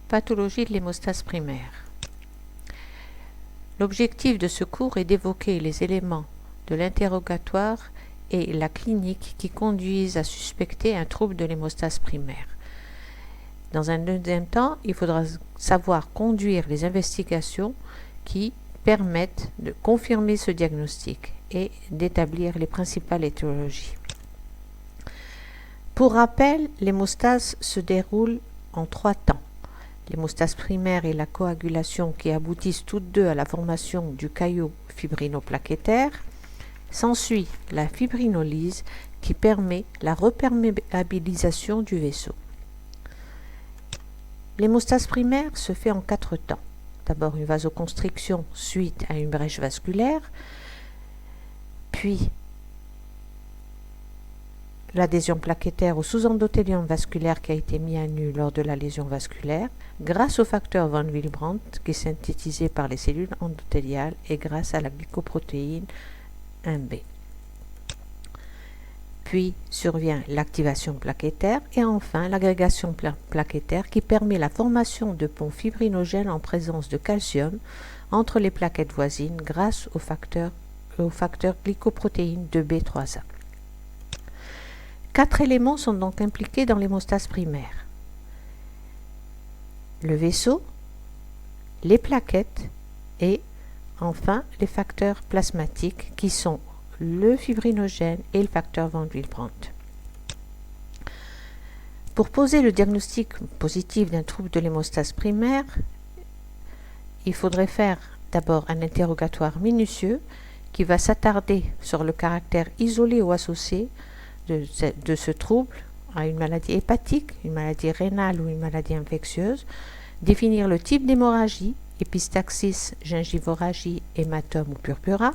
Pathologie de l'hémostase primaire. L'objectif de ce cours est d'évoquer les éléments de l'interrogatoire et la clinique qui conduisent à suspecter un trouble de l'hémostase primaire. Dans un deuxième temps, il faudra savoir conduire les investigations qui permettent de confirmer ce diagnostic et d'établir les principales étiologies. Pour rappel, l'hémostase se déroule en 3 temps. L'hémostase primaire et la coagulation qui aboutissent toutes deux à la formation du caillot fibrinoplaquettaire. S'ensuit la fibrinolyse qui permet la reperméabilisation du vaisseau. L'hémostase primaire se fait en 4 temps. D'abord une vasoconstriction suite à une brèche vasculaire, puis l'adhésion plaquettaire au sous-endothélium vasculaire qui a été mis à nu lors de la lésion vasculaire, grâce au facteur von Willebrand qui est synthétisé par les cellules endothéliales et grâce à la glycoprotéine 1b. Puis survient l'activation plaquettaire et enfin l'agrégation plaquettaire qui permet la formation de ponts fibrinogènes en présence de calcium entre les plaquettes voisines grâce au facteur glycoprotéine 2b3a. 4 éléments sont donc impliqués dans l'hémostase primaire. Le vaisseau, les plaquettes et enfin les facteurs plasmatiques qui sont le fibrinogène et le facteur von Willebrand. Pour poser le diagnostic positif d'un trouble de l'hémostase primaire, il faudrait faire d'abord un interrogatoire minutieux qui va s'attarder sur le caractère isolé ou associé de ce trouble à une maladie hépatique, une maladie rénale ou une maladie infectieuse, définir le type d'hémorragie, épistaxis, gingivorragie, hématome ou purpura,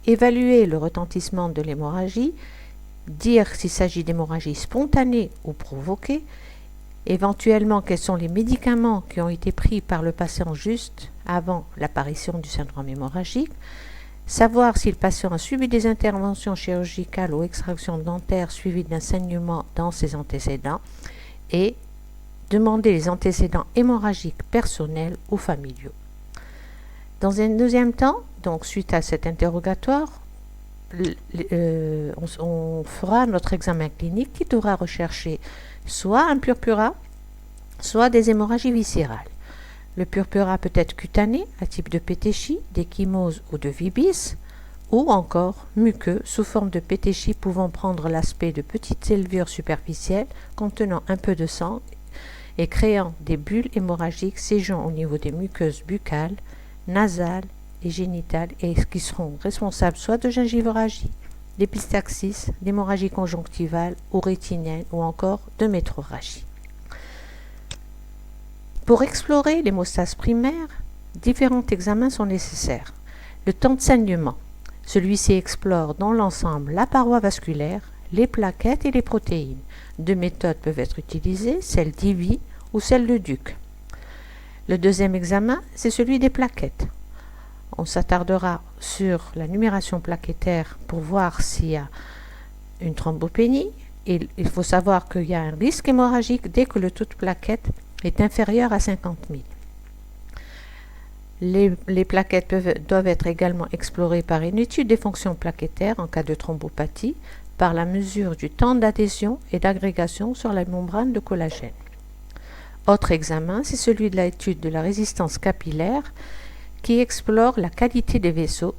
évaluer le retentissement de l'hémorragie, dire s'il s'agit d'hémorragie spontanée ou provoquée, éventuellement quels sont les médicaments qui ont été pris par le patient juste avant l'apparition du syndrome hémorragique, savoir si le patient a subi des interventions chirurgicales ou extractions dentaires suivies d'un saignement dans ses antécédents et demander les antécédents hémorragiques personnels ou familiaux. Dans un deuxième temps, donc suite à cet interrogatoire, on fera notre examen clinique qui devra rechercher soit un purpura, soit des hémorragies viscérales. Le purpura peut être cutané, à type de pétéchie, d'échymose ou de vibis, ou encore muqueux, sous forme de pétéchie pouvant prendre l'aspect de petites levures superficielles contenant un peu de sang et créant des bulles hémorragiques ségeant au niveau des muqueuses buccales, nasales et génitales et qui seront responsables soit de gingivorragie, d'épistaxis, d'hémorragie conjonctivale ou rétinienne ou encore de métrorragie. Pour explorer l'hémostase primaire, différents examens sont nécessaires. Le temps de saignement. Celui-ci explore dans l'ensemble la paroi vasculaire, les plaquettes et les protéines. 2 méthodes peuvent être utilisées, celle d'Ivy ou celle de Duc. Le deuxième examen, c'est celui des plaquettes. On s'attardera sur la numération plaquettaire pour voir s'il y a une thrombopénie. Il faut savoir qu'il y a un risque hémorragique dès que le taux de plaquettes est inférieur à 50 000. Les plaquettes doivent être également explorées par une étude des fonctions plaquettaires en cas de thrombopathie, par la mesure du temps d'adhésion et d'agrégation sur la membrane de collagène. Autre examen, c'est celui de l'étude de la résistance capillaire qui explore la qualité des vaisseaux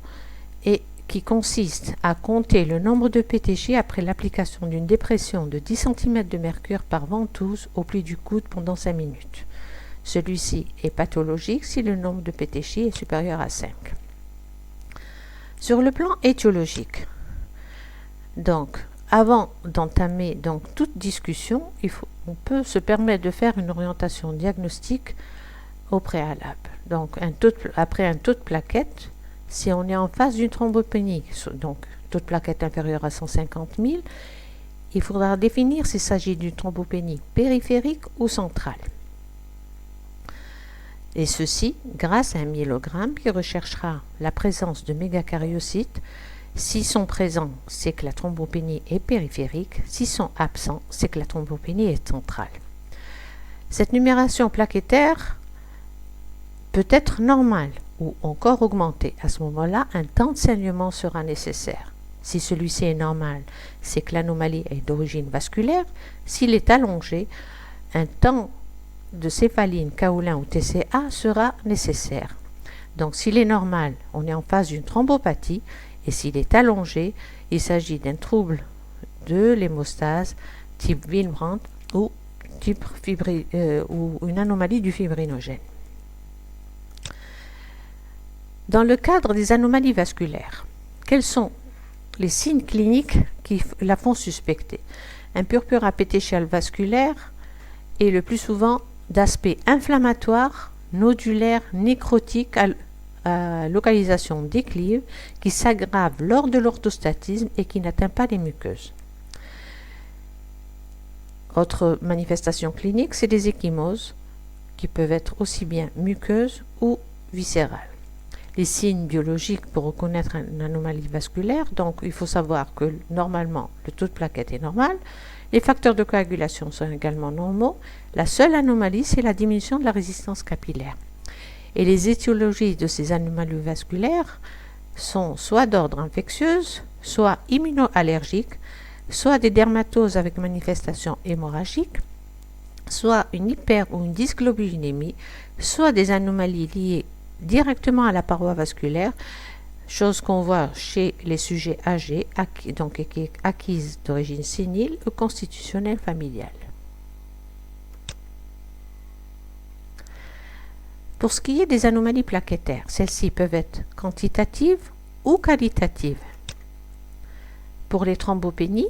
et qui consiste à compter le nombre de pétéchies après l'application d'une dépression de 10 cm de mercure par ventouse au pli du coude pendant 5 minutes. Celui-ci est pathologique si le nombre de pétéchies est supérieur à 5. Sur le plan étiologique, donc, avant d'entamer toute discussion, on peut se permettre de faire une orientation diagnostique au préalable. Donc, après un taux de plaquettes, si on est en face d'une thrombopénie, donc taux de plaquettes inférieur à 150 000, il faudra définir s'il s'agit d'une thrombopénie périphérique ou centrale. Et ceci grâce à un myélogramme qui recherchera la présence de mégacaryocytes. S'ils sont présents, c'est que la thrombopénie est périphérique. S'ils sont absents, c'est que la thrombopénie est centrale. Cette numération plaquettaire peut être normale ou encore augmentée. À ce moment-là, un temps de saignement sera nécessaire. Si celui-ci est normal, c'est que l'anomalie est d'origine vasculaire. S'il est allongé, un temps de céphaline, kaolin ou TCA sera nécessaire. Donc s'il est normal, on est en face d'une thrombopathie, et s'il est allongé, il s'agit d'un trouble de l'hémostase type Willebrand ou ou une anomalie du fibrinogène. Dans le cadre des anomalies vasculaires, quels sont les signes cliniques qui la font suspecter? Un purpura pétéchial vasculaire est le plus souvent d'aspect inflammatoire, nodulaire, nécrotique à localisation déclive qui s'aggrave lors de l'orthostatisme et qui n'atteint pas les muqueuses. Autre manifestation clinique, c'est des ecchymoses qui peuvent être aussi bien muqueuses ou viscérales. Les signes biologiques pour reconnaître une anomalie vasculaire, donc il faut savoir que normalement le taux de plaquettes est normal, les facteurs de coagulation sont également normaux, la seule anomalie c'est la diminution de la résistance capillaire. Et les étiologies de ces anomalies vasculaires sont soit d'ordre infectieuse, soit immunoallergique, soit des dermatoses avec manifestation hémorragique, soit une hyper ou une dysglobulinémie, soit des anomalies liées directement à la paroi vasculaire, chose qu'on voit chez les sujets âgés, donc acquises d'origine sénile ou constitutionnelle familiale. Pour ce qui est des anomalies plaquettaires, celles-ci peuvent être quantitatives ou qualitatives. Pour les thrombopénies,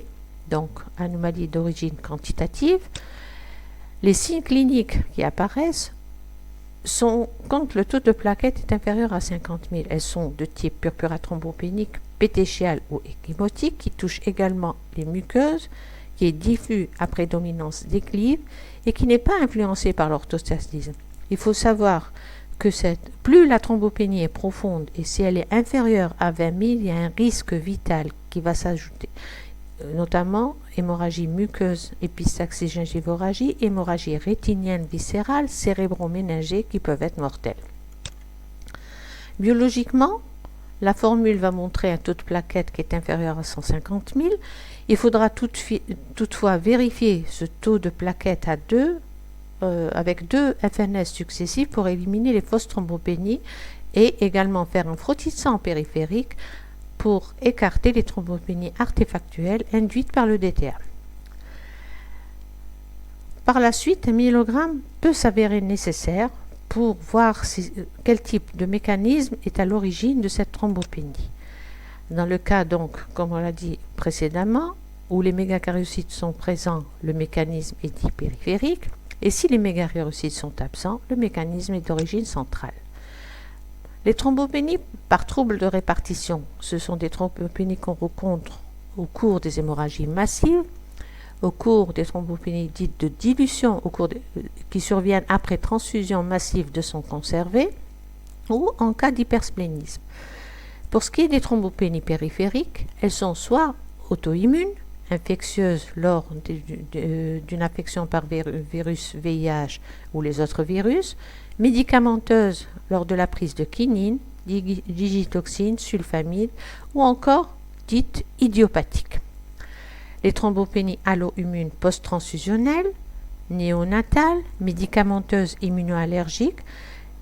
donc anomalies d'origine quantitative, les signes cliniques qui apparaissent sont quand le taux de plaquettes est inférieur à 50 000. Elles sont de type purpura thrombopénique, pétéchiale ou échymotique, qui touche également les muqueuses, qui est diffus à prédominance déclive et qui n'est pas influencé par l'orthostatisme. Il faut savoir que plus la thrombopénie est profonde et si elle est inférieure à 20 000, il y a un risque vital qui va s'ajouter, notamment hémorragie muqueuse, épistaxie gingivorragie, hémorragie rétinienne viscérale, cérébroméningée qui peuvent être mortelles. Biologiquement, la formule va montrer un taux de plaquettes qui est inférieur à 150 000. Il faudra toutefois vérifier ce taux de plaquettes avec 2 FNS successifs pour éliminer les fausses thrombopénies et également faire un frottis de sang périphérique pour écarter les thrombopénies artefactuelles induites par le DTA. Par la suite, un myélogramme peut s'avérer nécessaire pour voir quel type de mécanisme est à l'origine de cette thrombopénie. Dans le cas donc, comme on l'a dit précédemment, où les mégakaryocytes sont présents, le mécanisme est dit périphérique, et si les mégakaryocytes sont absents, le mécanisme est d'origine centrale. Les thrombopénies par trouble de répartition, ce sont des thrombopénies qu'on rencontre au cours des hémorragies massives, au cours des thrombopénies dites de dilution, qui surviennent après transfusion massive de sang conservé, ou en cas d'hypersplénisme. Pour ce qui est des thrombopénies périphériques, elles sont soit auto-immunes, infectieuses lors d'une infection par virus VIH ou les autres virus, médicamenteuses lors de la prise de quinine, digitoxine, sulfamide ou encore dites idiopathiques. Les thrombopénies allo-immunes post-transfusionnelles, néonatales, médicamenteuses immunoallergiques.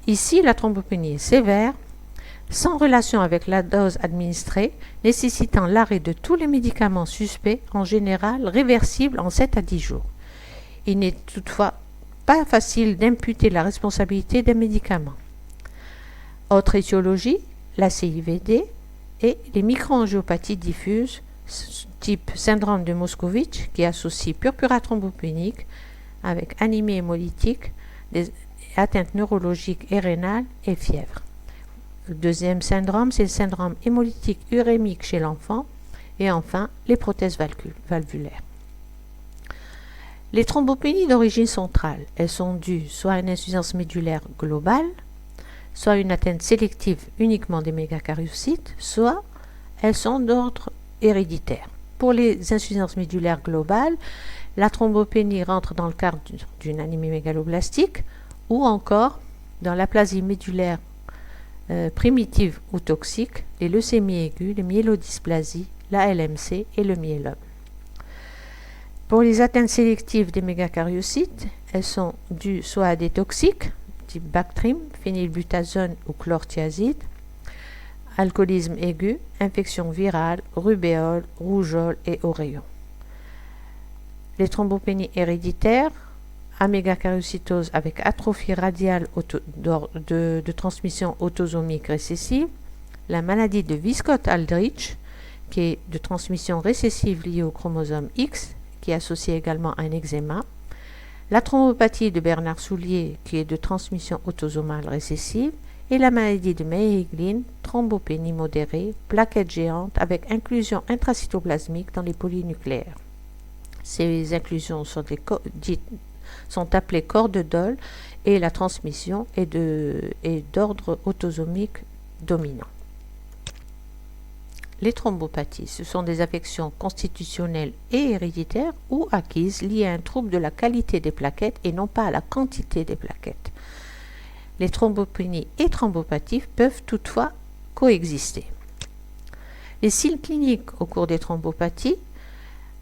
Ici, la thrombopénie est sévère, sans relation avec la dose administrée, nécessitant l'arrêt de tous les médicaments suspects, en général réversibles en 7 à 10 jours. Il n'est toutefois pas facile d'imputer la responsabilité des médicaments. Autre étiologie, la CIVD et les microangiopathies diffuses, type syndrome de Moscovitch, qui associe purpura thrombopénique avec anémie hémolytique, des atteintes neurologiques et rénales et fièvre. Le deuxième syndrome, c'est le syndrome hémolytique urémique chez l'enfant. Et enfin, les prothèses valvulaires. Les thrombopénies d'origine centrale, elles sont dues soit à une insuffisance médulaire globale, soit à une atteinte sélective uniquement des mégakaryocytes, soit elles sont d'ordre héréditaire. Pour les insuffisances médulaires globales, La thrombopénie rentre dans le cadre d'une anémie mégaloblastique ou encore dans l'aplasie médulaire primitive ou toxique, les leucémies aiguës, les myélodysplasies, la LMC et le myélome. Pour les atteintes sélectives des mégacariocytes, elles sont dues soit à des toxiques, type Bactrim, phénylbutazone ou chlorthiazide, alcoolisme aigu, infection virale, rubéole, rougeole et auréon. Les thrombopénies héréditaires, amégacariocytose avec atrophie radiale de transmission autosomique récessive, la maladie de Wiskott-Aldrich, qui est de transmission récessive liée au chromosome X, qui est associée également à un eczéma, la thrombopathie de Bernard-Soulier, qui est de transmission autosomale récessive, et la maladie de Meyer-Glynn, thrombopénie modérée, plaquette géante avec inclusion intracytoplasmique dans les polynucléaires. Ces inclusions sont appelées corps de Dole et la transmission est d'ordre autosomique dominant. Les thrombopathies, ce sont des affections constitutionnelles et héréditaires ou acquises liées à un trouble de la qualité des plaquettes et non pas à la quantité des plaquettes. Les thrombopénies et thrombopathies peuvent toutefois coexister. Les signes cliniques au cours des thrombopathies.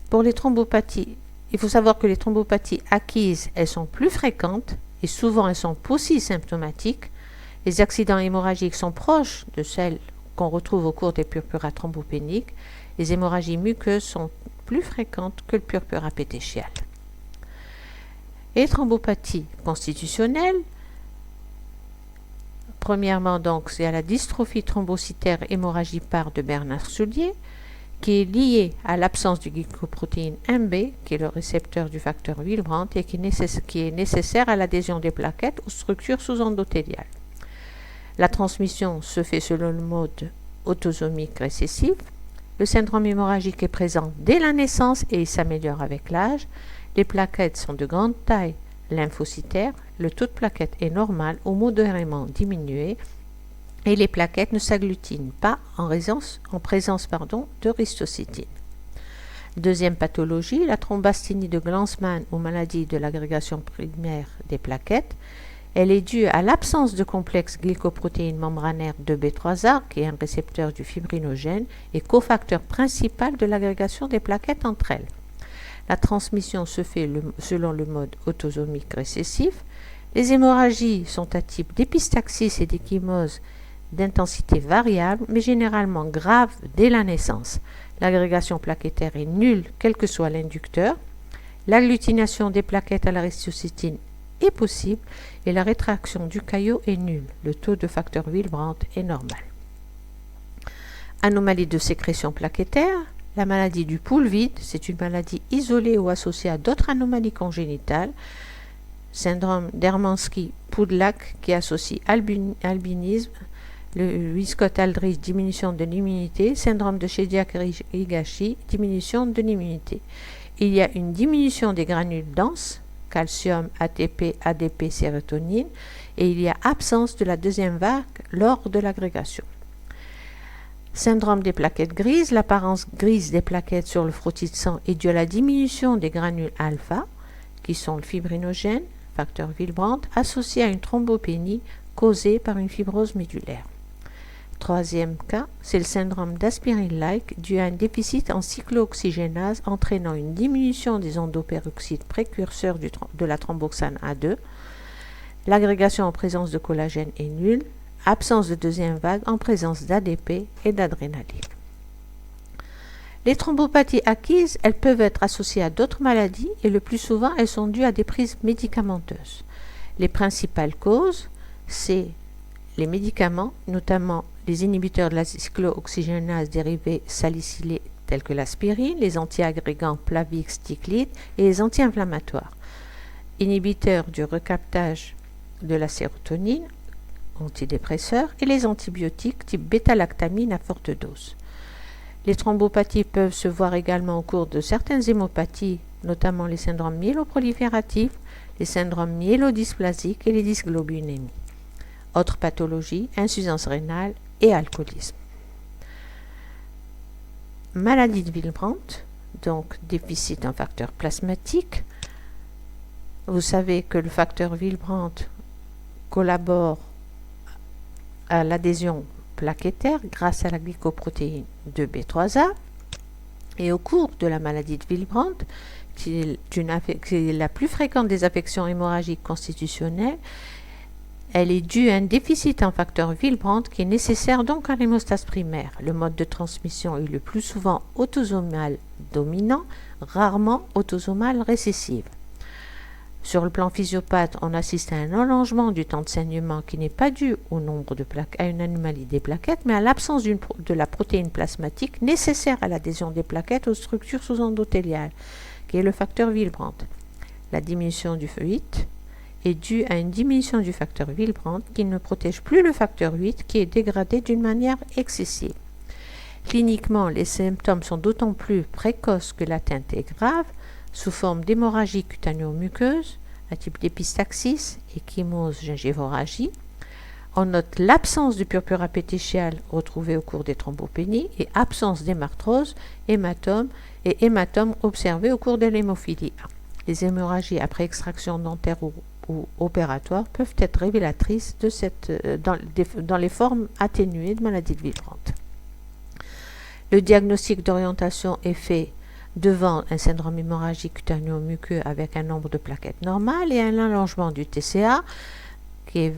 Pour les thrombopathies, il faut savoir que les thrombopathies acquises, elles sont plus fréquentes et souvent elles sont polysymptomatiques. Les accidents hémorragiques sont proches de celles qu'on retrouve au cours des purpura thrombopéniques. Les hémorragies muqueuses sont plus fréquentes que le purpura pétéchial. Les thrombopathies constitutionnelles, premièrement, donc, c'est à la dystrophie thrombocytaire hémorragie par de Bernard-Soulier, qui est liée à l'absence du glycoprotéine MB, qui est le récepteur du facteur Willebrand et qui est nécessaire à l'adhésion des plaquettes aux structures sous-endothéliales. La transmission se fait selon le mode autosomique récessif. Le syndrome hémorragique est présent dès la naissance et il s'améliore avec l'âge. Les plaquettes sont de grande taille lymphocytaire. Le taux de plaquettes est normal ou modérément diminué et les plaquettes ne s'agglutinent pas en présence de ristocytine. Deuxième pathologie, la thrombasténie de Glanzmann ou maladie de l'agrégation primaire des plaquettes. Elle est due à l'absence de complexe glycoprotéine membranaire 2B3A, qui est un récepteur du fibrinogène et cofacteur principal de l'agrégation des plaquettes entre elles. La transmission se fait selon le mode autosomique récessif. Les hémorragies sont à type d'épistaxis et d'échymose d'intensité variable, mais généralement grave dès la naissance. L'agrégation plaquettaire est nulle, quel que soit l'inducteur. L'agglutination des plaquettes à la ristocytine est possible et la rétraction du caillot est nulle. Le taux de facteur Willebrand est normal. Anomalie de sécrétion plaquettaire. La maladie du pouls vide, c'est une maladie isolée ou associée à d'autres anomalies congénitales. Syndrome d'Hermansky-Pudlak qui associe albinisme, le Wiskott-Aldrich, diminution de l'immunité, syndrome de Shediac-Higashi, diminution de l'immunité. Il y a une diminution des granules denses, calcium, ATP, ADP, sérotonine, et il y a absence de la deuxième vague lors de l'agrégation. Syndrome des plaquettes grises, l'apparence grise des plaquettes sur le frottis de sang est due à la diminution des granules alpha, qui sont le fibrinogène, facteur Willebrand, associé à une thrombopénie causée par une fibrose médulaire. Troisième cas, c'est le syndrome d'Aspirine-like dû à un déficit en cyclooxygénase entraînant une diminution des endoperoxydes précurseurs de la thromboxane A2. L'agrégation en présence de collagène est nulle. Absence de deuxième vague en présence d'ADP et d'adrénaline. Les thrombopathies acquises, elles peuvent être associées à d'autres maladies et le plus souvent, elles sont dues à des prises médicamenteuses. Les principales causes, c'est les médicaments, notamment les inhibiteurs de la cyclooxygénase dérivés salicylés tels que l'aspirine, les antiagrégants Plavix, Ticlid et les anti-inflammatoires. Inhibiteurs du recaptage de la sérotonine, antidépresseurs et les antibiotiques type bêta-lactamine à forte dose. Les thrombopathies peuvent se voir également au cours de certaines hémopathies, notamment les syndromes myéloprolifératifs, les syndromes myélodysplasiques et les dysglobulinémies. Autres pathologies, insuffisance rénale et alcoolisme. Maladie de Willebrand. donc déficit en facteur plasmatique. Vous savez que le facteur Willebrand collabore à l'adhésion plaquettaire grâce à la glycoprotéine 2B3A. Et au cours de la maladie de Willebrand, qui est la plus fréquente des affections hémorragiques constitutionnelles, elle est due à un déficit en facteur Willebrand qui est nécessaire donc à l'hémostase primaire. Le mode de transmission est le plus souvent autosomal dominant, rarement autosomal récessif. Sur le plan physiopathe, on assiste à un allongement du temps de saignement qui n'est pas dû au nombre de plaquettes, à une anomalie des plaquettes, mais à l'absence de la protéine plasmatique nécessaire à l'adhésion des plaquettes aux structures sous-endothéliales, qui est le facteur Willebrand. La diminution du F8 est due à une diminution du facteur Willebrand qui ne protège plus le facteur 8 qui est dégradé d'une manière excessive. Cliniquement, les symptômes sont d'autant plus précoces que l'atteinte est grave, sous forme d'hémorragie cutanéo-muqueuse, à type d'épistaxis et chymose gingivorragie. On note l'absence de purpura pétéchiale retrouvée au cours des thrombopénies et absence d'hémarthrose, hématome et hématome observés au cours de l'hémophilie A. Les hémorragies après extraction dentaire ou opératoire peuvent être révélatrices dans les formes atténuées de maladie de Willebrand. Le diagnostic d'orientation est fait devant un syndrome hémorragique cutanéo-muqueux avec un nombre de plaquettes normal et un allongement du TCA qui est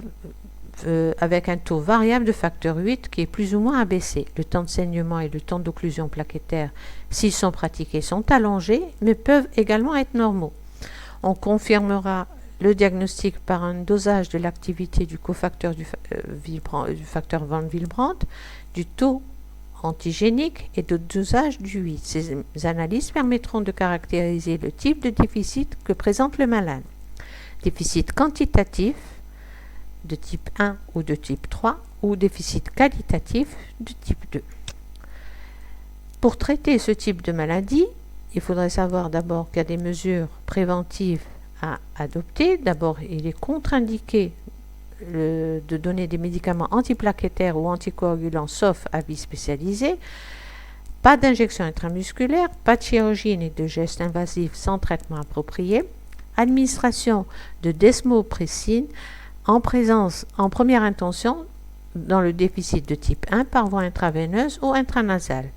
avec un taux variable de facteur 8 qui est plus ou moins abaissé. Le temps de saignement et le temps d'occlusion plaquettaire, s'ils sont pratiqués, sont allongés, mais peuvent également être normaux. On confirmera le diagnostic par un dosage de l'activité du cofacteur du facteur von Willebrand, du taux antigénique et de dosage du 8. Ces analyses permettront de caractériser le type de déficit que présente le malade. Déficit quantitatif de type 1 ou de type 3 ou déficit qualitatif de type 2. Pour traiter ce type de maladie, il faudrait savoir d'abord qu'il y a des mesures préventives à adopter. D'abord, il est contre-indiqué de donner des médicaments antiplaquettaires ou anticoagulants sauf avis spécialisé, pas d'injection intramusculaire, pas de chirurgie ni de gestes invasifs sans traitement approprié, administration de desmopressine en première intention dans le déficit de type 1 par voie intraveineuse ou intranasale,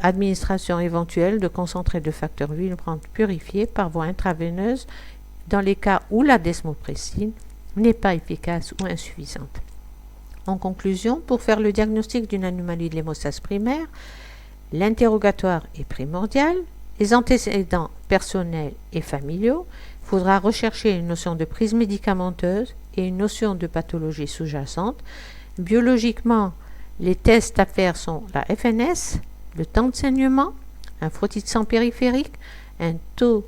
administration éventuelle de concentré de facteur Willebrand purifié par voie intraveineuse dans les cas où la desmopressine n'est pas efficace ou insuffisante. En conclusion, pour faire le diagnostic d'une anomalie de l'hémostase primaire, l'interrogatoire est primordial, les antécédents personnels et familiaux, il faudra rechercher une notion de prise médicamenteuse et une notion de pathologie sous-jacente. Biologiquement, les tests à faire sont la FNS, le temps de saignement, un frottis de sang périphérique, un taux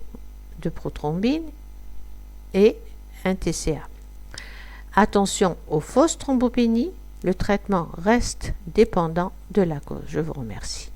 de prothrombine et un TCA. Attention aux fausses thrombopénies, le traitement reste dépendant de la cause. Je vous remercie.